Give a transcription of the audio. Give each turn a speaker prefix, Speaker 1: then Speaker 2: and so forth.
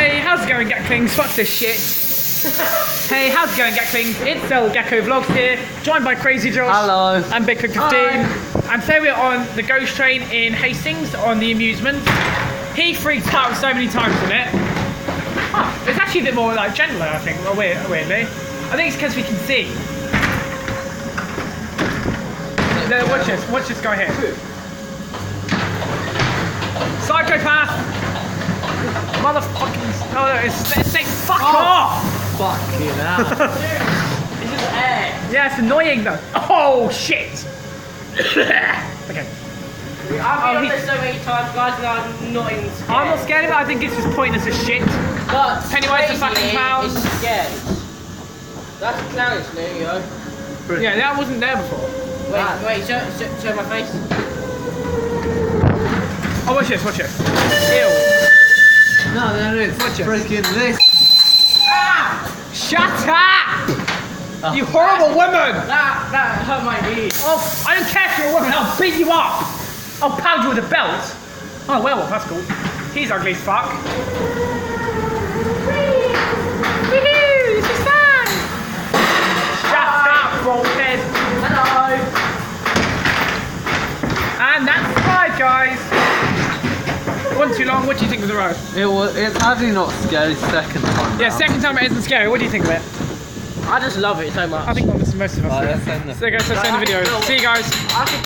Speaker 1: Hey, how's it going, Gaklings? Fuck this shit. Hey, how's it going, Gaklings? It's Cell Gecko Vlogs here, joined by Crazy Josh.
Speaker 2: Hello.
Speaker 1: And Big Cook 15. And today we're on the Ghost Train in Hastings on the amusement. He freaked out so many times on it. It's actually a bit more like gentler, I think, weirdly. I think it's because we can see. No, watch this guy here. Psychopath! Motherfucking... Oh, no, it's say fuck off!
Speaker 2: Fuck you now.
Speaker 3: It's just air.
Speaker 1: Yeah, it's annoying though. Oh, shit! Okay.
Speaker 3: I've been on this so many times, guys, and I'm not even scared.
Speaker 1: I'm not scared of it, I think it's just pointless as shit.
Speaker 3: But
Speaker 1: Pennywise the fucking
Speaker 3: crazy
Speaker 1: clown.
Speaker 3: is scared. That's a clown, isn't it, yo?
Speaker 1: Yeah, that wasn't there before.
Speaker 3: Wait, show my face.
Speaker 1: Oh, watch this. Ew.
Speaker 2: No, there is.
Speaker 1: Watch it.
Speaker 2: Freaking this.
Speaker 1: Shut up! You horrible woman!
Speaker 3: That hurt my ears.
Speaker 1: Oh, I don't care if you're a woman, I'll beat you up! I'll pound you with a belt! Oh, werewolf, that's cool. He's ugly as fuck. Woohoo! This is fun! Shut up, Bolthead!
Speaker 3: Hello.
Speaker 1: And that's the ride, guys! Wasn't too long, what do you think of the ride?
Speaker 2: It's actually not scary second time.
Speaker 1: Yeah,
Speaker 2: round.
Speaker 1: second time it isn't scary, what do you think of it?
Speaker 3: I just love it so much.
Speaker 1: I think most of us
Speaker 2: Right,
Speaker 1: do.
Speaker 2: let's end this.
Speaker 1: So guys, let's end the video. See you guys.